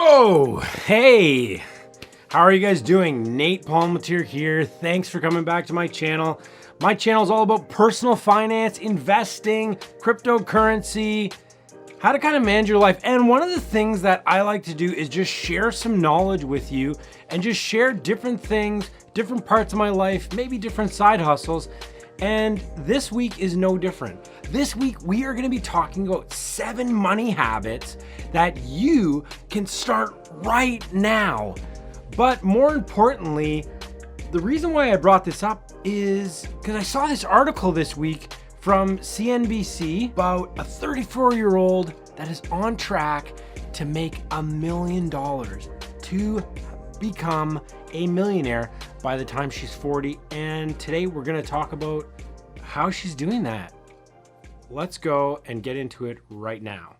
Whoa, hey, how are you guys doing? Nate Polmateer here. Thanks for coming back to my channel. My channel is all about personal finance, investing, cryptocurrency, how to kind of manage your life. And one of the things that I like to do is just share some knowledge with you and just share different things, different parts of my life, maybe different side hustles. And this week is no different. This week, we are gonna be talking about 7 money habits that you can start right now. But more importantly, the reason why I brought this up is because I saw this article this week from CNBC about a 34-year-old that is on track to make $1 million to become a millionaire by the time she's 40. And today we're gonna talk about how she's doing that. Let's go and get into it right now.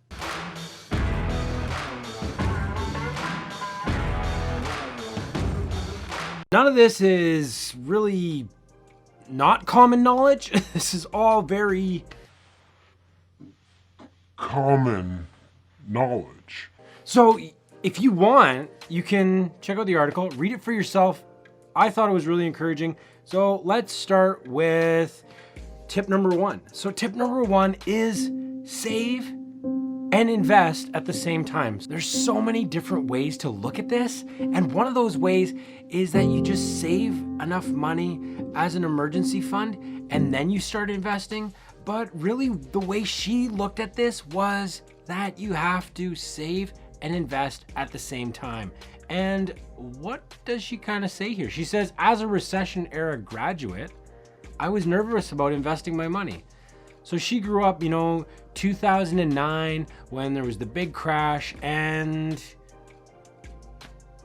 None of this is really not common knowledge. This is all very common knowledge. So if you want, you can check out the article, read it for yourself. I thought it was really encouraging. So let's start with tip number 1. So tip number 1 is save and invest at the same time. There's so many different ways to look at this. And one of those ways is that you just save enough money as an emergency fund and then you start investing. But really the way she looked at this was that you have to save and invest at the same time. And what does she kind of say here? She says, as a recession era graduate, I was nervous about investing my money. So she grew up, 2009 when there was the big crash, and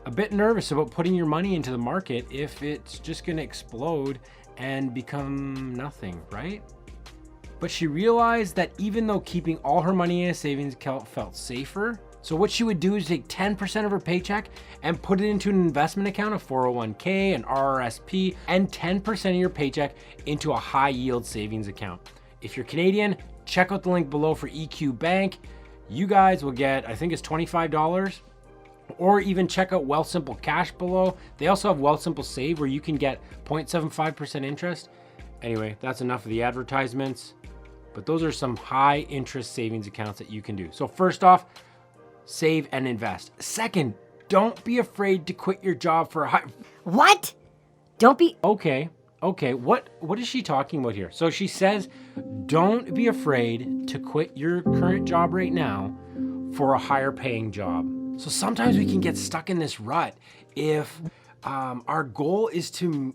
a bit nervous about putting your money into the market if it's just gonna explode and become nothing, right? But she realized that even though keeping all her money in a savings account felt safer, so what she would do is take 10% of her paycheck and put it into an investment account, a 401k, an RRSP, and 10% of your paycheck into a high yield savings account. If you're Canadian, check out the link below for EQ Bank. You guys will get, I think it's $25, or even check out Wealthsimple Cash below. They also have Wealthsimple Save where you can get 0.75% interest. Anyway, that's enough of the advertisements, but those are some high interest savings accounts that you can do. So first off, save and invest. Second, don't be afraid to quit your job for a high... What? Don't be... Okay, what is she talking about here? So she says, don't be afraid to quit your current job right now for a higher paying job. So sometimes we can get stuck in this rut if our goal is to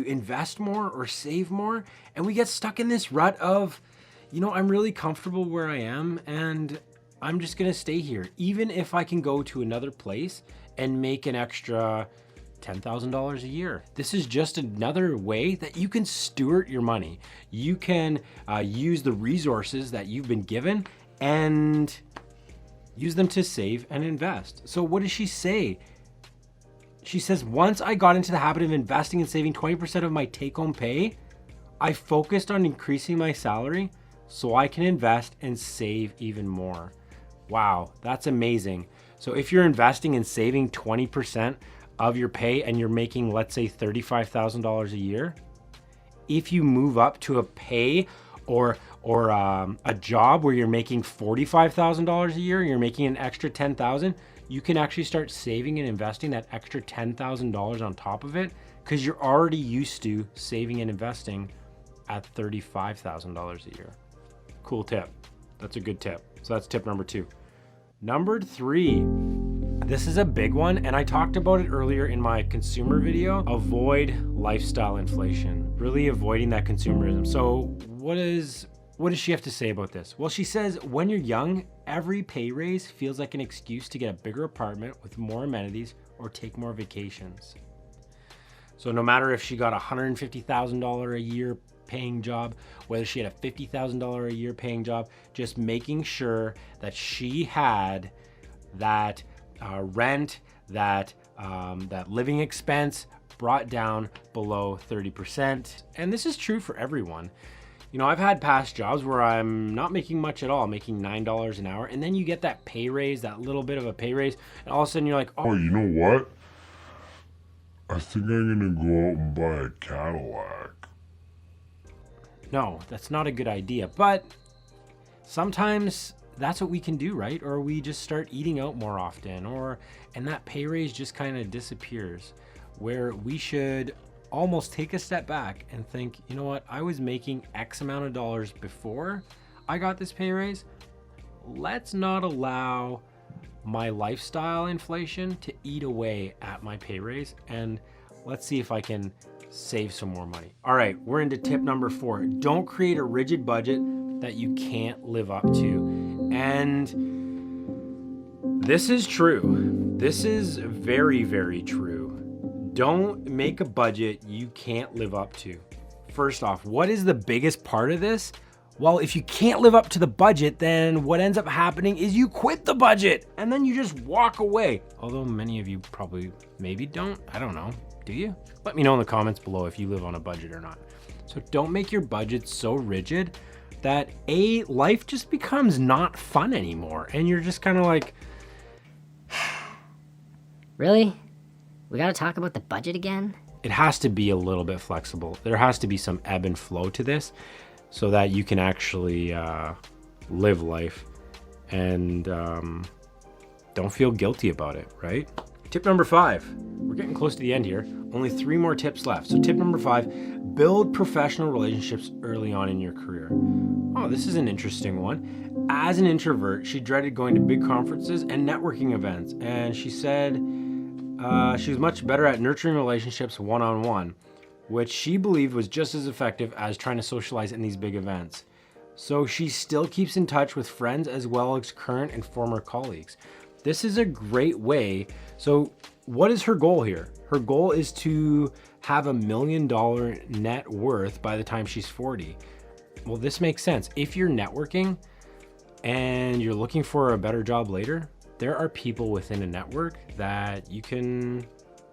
invest more or save more, and we get stuck in this rut of, I'm really comfortable where I am and I'm just gonna stay here, even if I can go to another place and make an extra $10,000 a year. This is just another way that you can steward your money. You can use the resources that you've been given and use them to save and invest. So what does she say? She says, once I got into the habit of investing and saving 20% of my take-home pay, I focused on increasing my salary so I can invest and save even more. Wow, that's amazing. So if you're investing and saving 20% of your pay and you're making, let's say, $35,000 a year, if you move up to a pay or a job where you're making $45,000 a year, you're making an extra $10,000, you can actually start saving and investing that extra $10,000 on top of it because you're already used to saving and investing at $35,000 a year. Cool tip. That's a good tip. So that's tip number 2. Number 3, this is a big one, and I talked about it earlier in my consumer video. Avoid lifestyle inflation, really avoiding that consumerism. So what does she have to say about this? Well, she says, when you're young, every pay raise feels like an excuse to get a bigger apartment with more amenities or take more vacations. So no matter if she got a $150,000 a year paying job, whether she had a $50,000 a year paying job, just making sure that she had that rent, that living expense brought down below 30%. And this is true for everyone. You know, I've had past jobs where I'm not making much at all, making $9 an hour, and then you get that pay raise, that little bit of a pay raise, and all of a sudden you're like, Oh, oh, you know what? I think I'm gonna go out and buy a Cadillac. no, that's not a good idea. But sometimes that's what we can do, right? Or we just start eating out more often, and that pay raise just kind of disappears, where we should almost take a step back and think, you know what, I was making X amount of dollars before I got this pay raise. Let's not allow my lifestyle inflation to eat away at my pay raise, and let's see if I can save some more money. All right, we're into tip number 4. Don't create a rigid budget that you can't live up to. And this is true. This is very, very true. Don't make a budget you can't live up to. First off, what is the biggest part of this? Well, if you can't live up to the budget, then what ends up happening is you quit the budget and then you just walk away. Although many of you probably maybe don't. I don't know. Do you? Let me know in the comments below if you live on a budget or not. So don't make your budget so rigid that life just becomes not fun anymore. And you're just kind of like, Really? We gotta talk about the budget again? it has to be a little bit flexible. There has to be some ebb and flow to this so that you can actually live life and don't feel guilty about it, right? Tip number 5. We're getting close to the end here. Only 3 more tips left. So tip number 5, build professional relationships early on in your career. Oh, this is an interesting one. As an introvert, she dreaded going to big conferences and networking events. And she said she was much better at nurturing relationships one-on-one, which she believed was just as effective as trying to socialize in these big events. So she still keeps in touch with friends as well as current and former colleagues. This is a great way. So what is her goal here? Her goal is to have $1 million net worth by the time she's 40. Well, this makes sense. If you're networking and you're looking for a better job later, there are people within a network that you can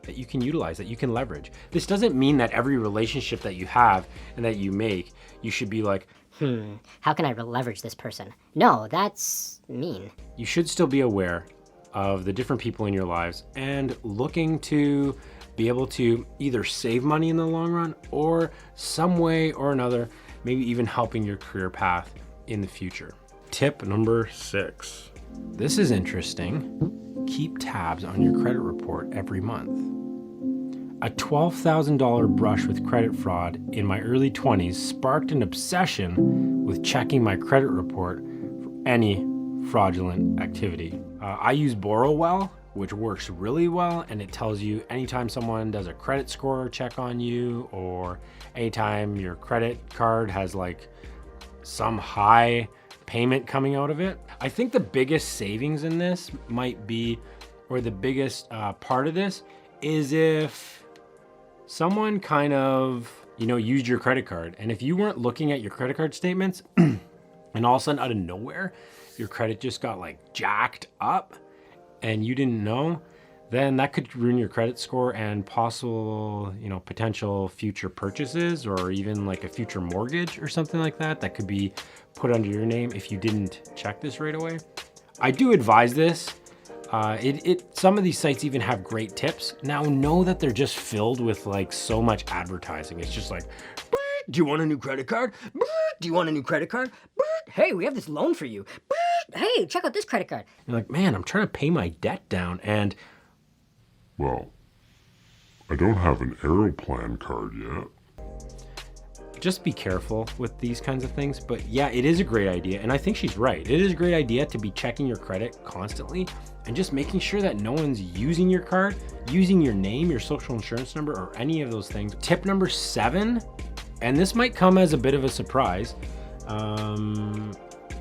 utilize, that you can leverage. This doesn't mean that every relationship that you have and that you make, you should be like, How can I leverage this person? No, that's mean. You should still be aware of the different people in your lives and looking to be able to either save money in the long run or some way or another, maybe even helping your career path in the future. Tip number 6. This is interesting. Keep tabs on your credit report every month. A $12,000 brush with credit fraud in my early 20s sparked an obsession with checking my credit report for any fraudulent activity. I use Borrowwell, which works really well, and it tells you anytime someone does a credit score check on you, or anytime your credit card has like some high payment coming out of it. I think the biggest savings in this might be, or the biggest part of this is if someone kind of, used your credit card, and if you weren't looking at your credit card statements and all of a sudden out of nowhere, your credit just got like jacked up and you didn't know, then that could ruin your credit score and possible, potential future purchases or even like a future mortgage or something like that that could be put under your name if you didn't check this right away. I do advise this. Some of these sites even have great tips. Now know that they're just filled with like so much advertising. It's just like, do you want a new credit card? Do you want a new credit card? Hey, we have this loan for you. Hey, check out this credit card. You're like, man, I'm trying to pay my debt down and Well, I don't have an Aeroplan card yet. just be careful with these kinds of things. But yeah, it is a great idea. And I think she's right. It is a great idea to be checking your credit constantly and just making sure that no one's using your card, using your name, your social insurance number, or any of those things. Tip number 7, and this might come as a bit of a surprise.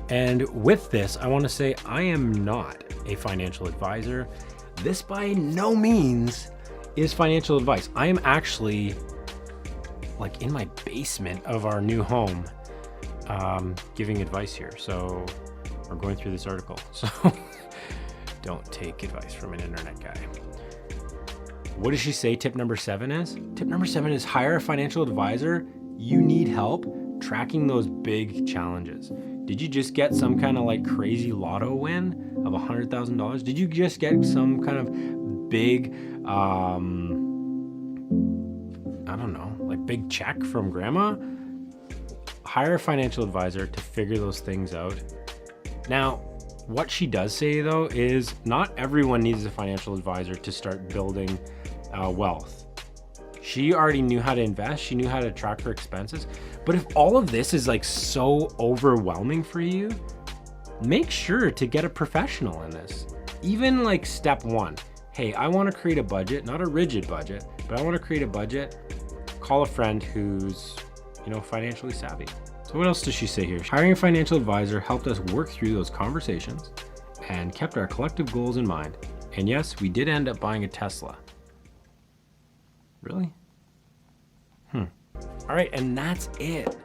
And with this, I want to say I am not a financial advisor. This by no means is financial advice. I am actually like in my basement of our new home, giving advice here. So we're going through this article. So don't take advice from an internet guy. What does she say tip number 7 is? Tip number 7 is hire a financial advisor. You need help. tracking those big challenges. Did you just get some kind of like crazy lotto win of $100,000? Did you just get some kind of big, I don't know, like big check from grandma? Hire a financial advisor to figure those things out. Now, what she does say though is not everyone needs a financial advisor to start building wealth. She already knew how to invest. She knew how to track her expenses. But if all of this is like so overwhelming for you, make sure to get a professional in this. Even like step one, hey, I want to create a budget, not a rigid budget, but I want to create a budget. Call a friend who's, financially savvy. So what else does she say here? Hiring a financial advisor helped us work through those conversations and kept our collective goals in mind. And yes, we did end up buying a Tesla. Really? All right, and that's it.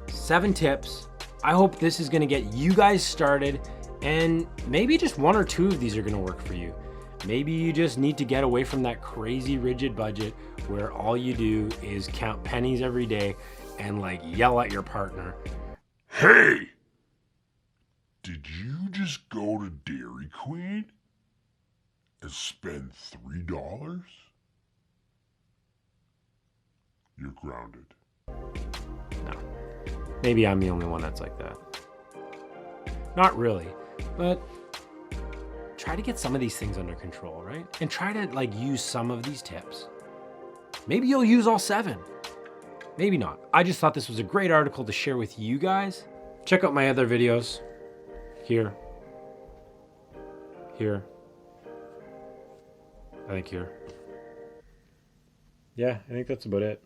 7 tips. I hope this is gonna get you guys started, and maybe just 1 or 2 of these are gonna work for you. Maybe you just need to get away from that crazy rigid budget where all you do is count pennies every day and like yell at your partner. Hey! Did you just go to Dairy Queen and spend $3? You're grounded. No. Maybe I'm the only one that's like that. Not really, but try to get some of these things under control, right? And try to like use some of these tips. Maybe you'll use all 7. Maybe not. I just thought this was a great article to share with you guys. Check out my other videos. Here. I think here. Yeah, I think that's about it.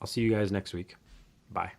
I'll see you guys next week. Bye.